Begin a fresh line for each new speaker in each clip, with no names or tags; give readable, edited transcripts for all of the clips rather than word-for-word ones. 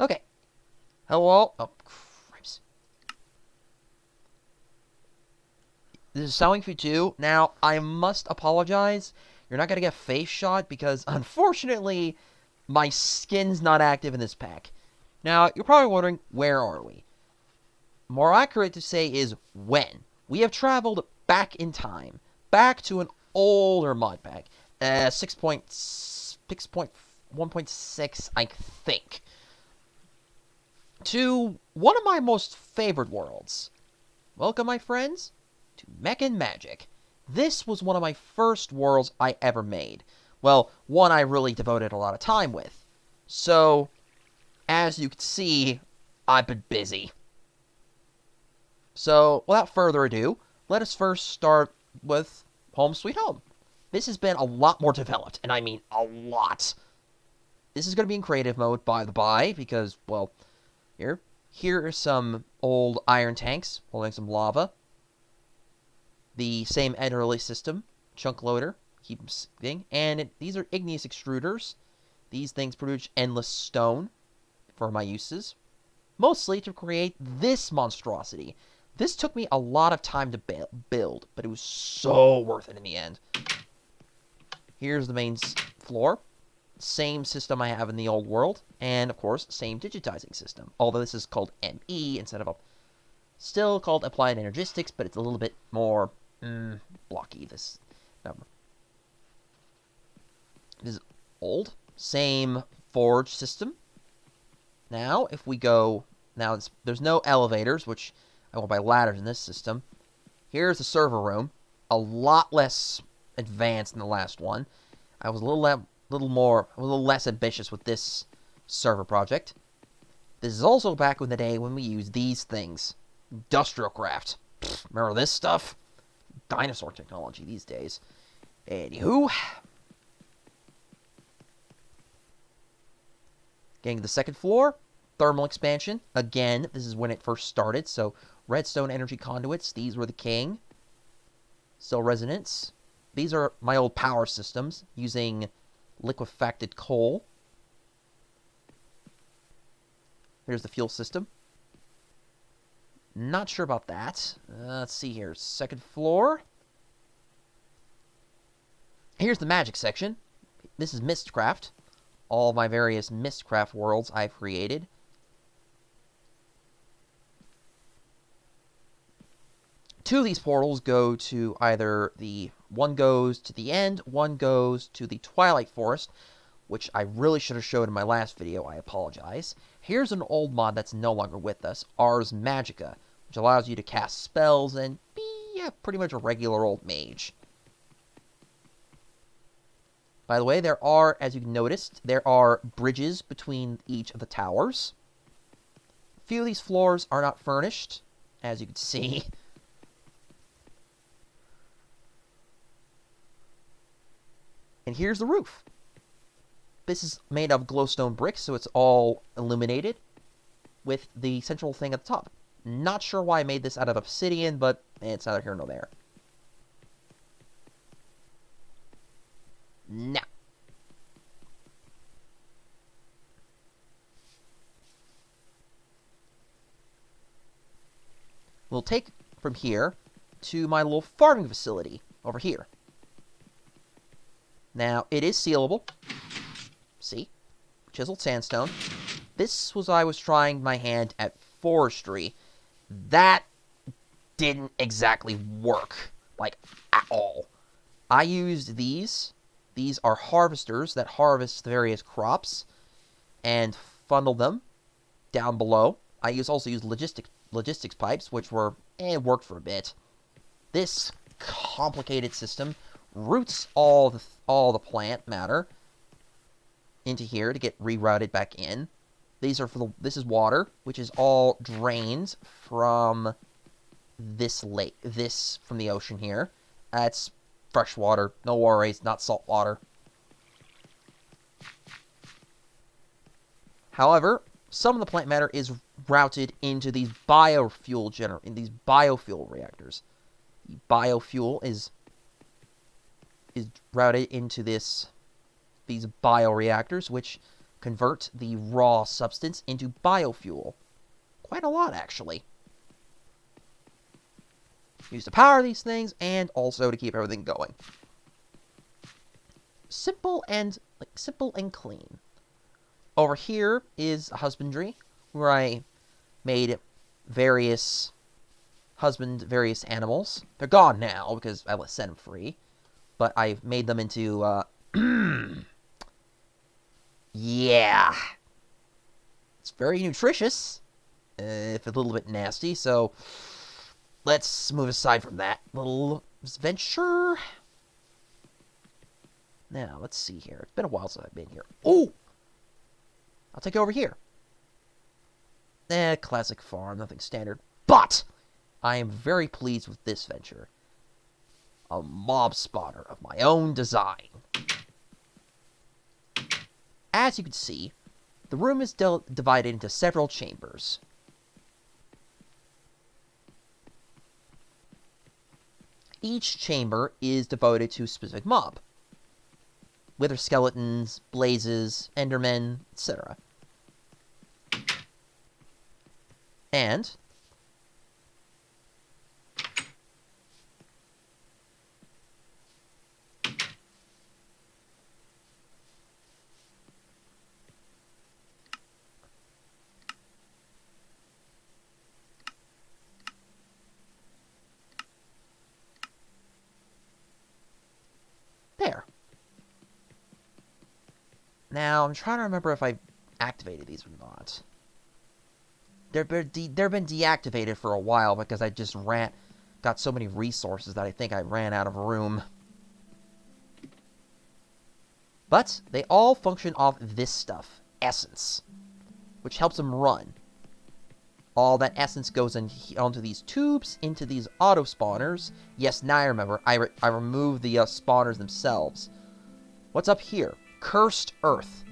Okay. Hello. Oh, cripes. This is Sewing for 2. Now, I must apologize. You're not going to get a face shot because, unfortunately, my skin's not active in this pack. Now, you're probably wondering, where are we? More accurate to say is when. We have traveled back in time. Back to an older mod pack. 6.1.6, I think. To one of my most favored worlds. Welcome, my friends, to Mech and Magic. This was one of my first worlds I ever made. Well, one I really devoted a lot of time with. So, as you can see, I've been busy. So, without further ado, let us first start with Home Sweet Home. This has been a lot more developed, and I mean a lot. This is going to be in creative mode, by the by, because, well, here are some old iron tanks holding some lava. The same enter release system, chunk loader, keep them thing, and these are igneous extruders. These things produce endless stone for my uses, mostly to create this monstrosity. This took me a lot of time to build, but it was so worth it in the end. Here's the main floor. Same system I have in the old world, and of course, same digitizing system. Although this is called ME instead of still called Applied Energistics, but it's a little bit more blocky, this number. This is old. Same forge system. Now, if we go... Now, there's no elevators, which I won't buy ladders in this system. Here's the server room. A lot less advanced than the last one. I was a little less ambitious with this server project. This is also back in the day when we used these things. Industrial craft. Remember this stuff? Dinosaur technology these days. Anywho. Getting to the second floor. Thermal expansion. Again, this is when it first started. So, redstone energy conduits. These were the king. Cell resonance. These are my old power systems using liquefacted coal. Here's the fuel system. Not sure about that. Let's see here. Second floor. Here's the magic section. This is Mistcraft. All my various Mistcraft worlds I've created. Two of these portals go to either one goes to the end, one goes to the Twilight Forest, which I really should have showed in my last video, I apologize. Here's an old mod that's no longer with us, Ars Magica, which allows you to cast spells and be pretty much a regular old mage. By the way, there are, as you noticed, there are bridges between each of the towers. A few of these floors are not furnished, as you can see. And here's the roof. This is made of glowstone bricks, so it's all illuminated with the central thing at the top. Not sure why I made this out of obsidian, but it's neither here nor there. Now, we'll take from here to my little farming facility over here. Now, it is sealable. See? Chiseled sandstone. This was I was trying my hand at forestry. That didn't exactly work. Like, at all. I used these. These are harvesters that harvest various crops and funnel them down below. I also used logistics pipes, which worked for a bit. This complicated system routes all the plant matter into here to get rerouted back in. This is water, which is all drains from this lake, from the ocean here. That's fresh water, no worries, not salt water. However, some of the plant matter is routed into these biofuel reactors. The biofuel is routed into these bioreactors, which convert the raw substance into biofuel. Quite a lot, actually. Use to power these things, and also to keep everything going. Simple and clean. Over here is husbandry, where I made various animals. They're gone now because I set them free, but I've made them into yeah, it's very nutritious, if a little bit nasty. So let's move aside from that little venture. Now, let's see here. It's been a while since I've been here. Oh! I'll take you over here. Classic farm, nothing standard. But I am very pleased with this venture. A mob spawner of my own design. As you can see, the room is divided into several chambers. Each chamber is devoted to a specific mob. Wither skeletons, blazes, endermen, etc. And there. Now, I'm trying to remember if I activated these or not. They've been deactivated for a while because I just got so many resources that I think I ran out of room. But they all function off this stuff, essence, which helps them run. All that essence goes onto these tubes, into these auto spawners. Yes, now I remember. I removed the spawners themselves. What's up here? Cursed Earth.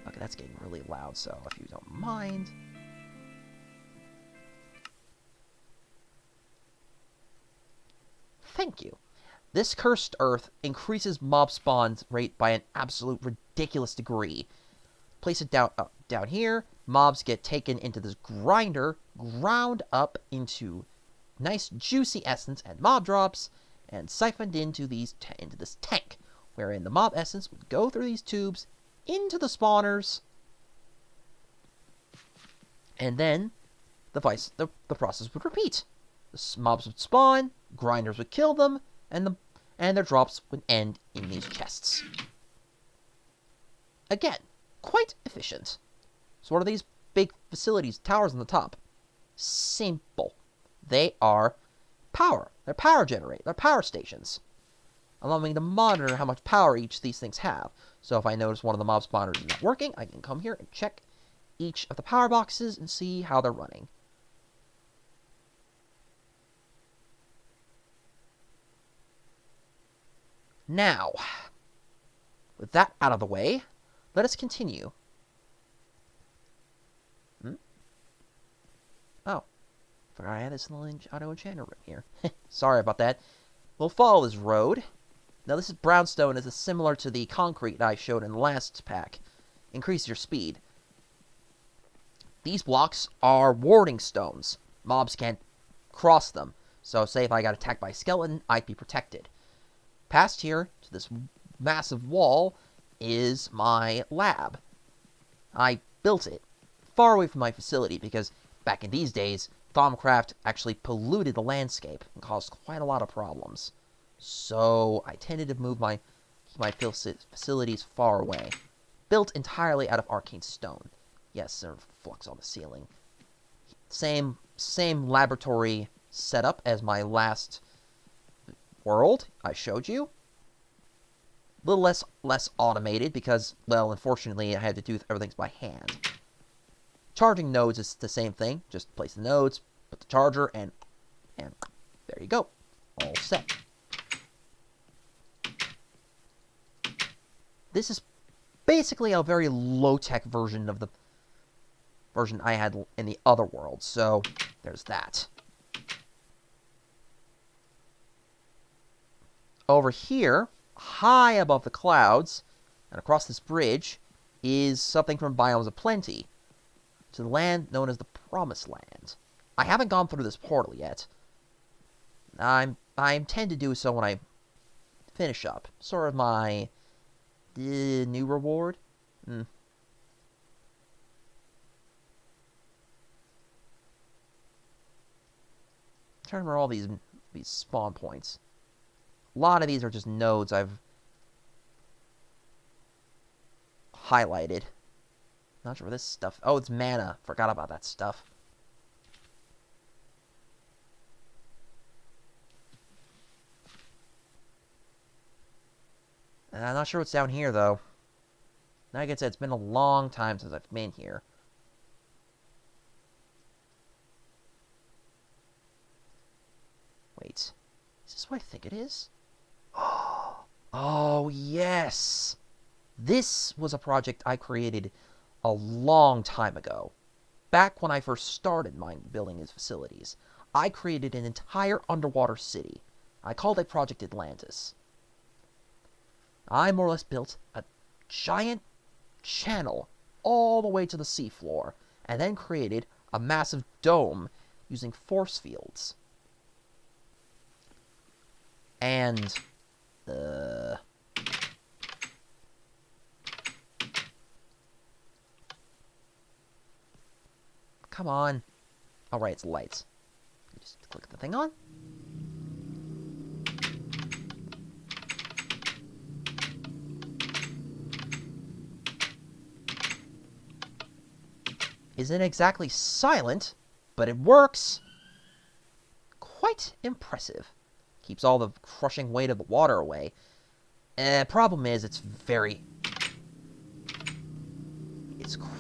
Okay, that's getting really loud, so if you don't mind. Thank you. This Cursed Earth increases mob spawns rate by an absolute ridiculous degree. Place it down here. Mobs get taken into this grinder, ground up into nice juicy essence and mob drops, and siphoned into this tank, wherein the mob essence would go through these tubes into the spawners, and then the process would repeat. The mobs would spawn, grinders would kill them, and their drops would end in these chests. Again, quite efficient. So what are these big facilities, towers on the top? Simple. They are power. They're power generators. They're power stations, allowing me to monitor how much power each of these things have. So if I notice one of the mob spawners is not working, I can come here and check each of the power boxes and see how they're running. Now, with that out of the way, let us continue. Oh, forgot I had this little auto enchanter room here. Sorry about that. We'll follow this road. Now, this is brownstone, is similar to the concrete I showed in the last pack. Increase your speed. These blocks are warding stones. Mobs can't cross them. So, say if I got attacked by a skeleton, I'd be protected. Past here, to this massive wall, is my lab. I built it far away from my facility because back in these days, Thaumcraft actually polluted the landscape and caused quite a lot of problems. So I tended to move my facilities far away. Built entirely out of arcane stone. Yes, there are flux on the ceiling. Same laboratory setup as my last world I showed you. A little less automated because, well, unfortunately, I had to do everything by hand. Charging nodes is the same thing. Just place the nodes, put the charger, and there you go. All set. This is basically a very low-tech version of the version I had in the other world, so there's that. Over here, high above the clouds, and across this bridge, is something from Biomes of Plenty to the land known as the Promised Land. I haven't gone through this portal yet. I intend to do so when I finish up. Sort of my new reward. I'm trying to remember all these spawn points. A lot of these are just nodes I've highlighted. Not sure where this stuff... Oh, it's mana. Forgot about that stuff. I'm not sure what's down here, though. Like I said, it's been a long time since I've been here. Wait. Is this what I think it is? Oh, yes! This was a project I created a long time ago. Back when I first started building these facilities, I created an entire underwater city. I called it Project Atlantis. I more or less built a giant channel all the way to the seafloor, and then created a massive dome using force fields. And, come on. Oh, right, it's lights. Just click the thing on. Isn't exactly silent, but it works. Quite impressive. Keeps all the crushing weight of the water away. Problem is, it's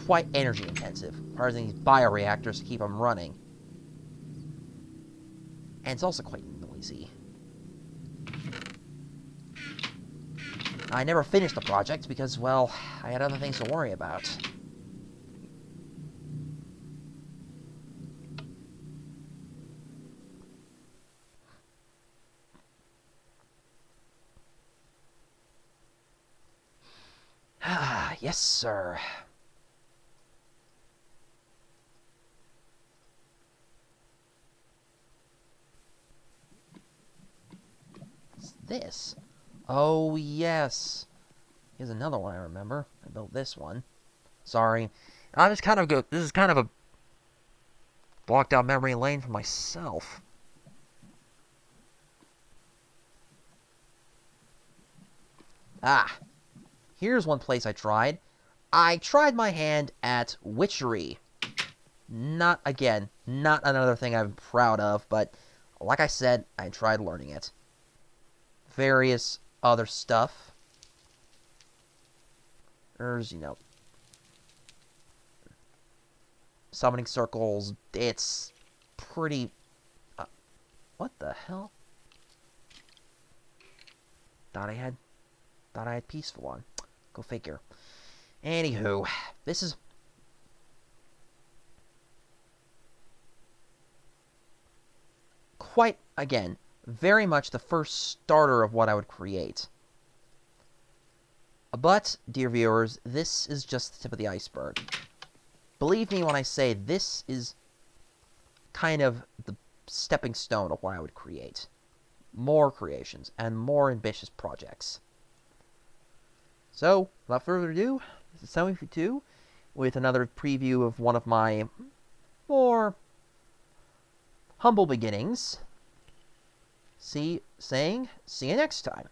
quite energy intensive. Requires these bioreactors to keep them running. And it's also quite noisy. I never finished the project because, well, I had other things to worry about. Yes, sir. What's this? Oh, yes. Here's another one I remember. I built this one. Sorry. I'm just kind of good. This is kind of a blocked out memory lane for myself. Ah. Here's one place I tried. I tried my hand at witchery. Not another thing I'm proud of, but like I said, I tried learning it. Various other stuff. There's, summoning circles. It's pretty... what the hell? Thought I had peaceful on. Go figure. Anywho, this is... quite, again, very much the first starter of what I would create. But, dear viewers, this is just the tip of the iceberg. Believe me when I say this is kind of the stepping stone of what I would create. More creations and more ambitious projects. So, without further ado, this is Semi2 with another preview of one of my more humble beginnings. See you next time.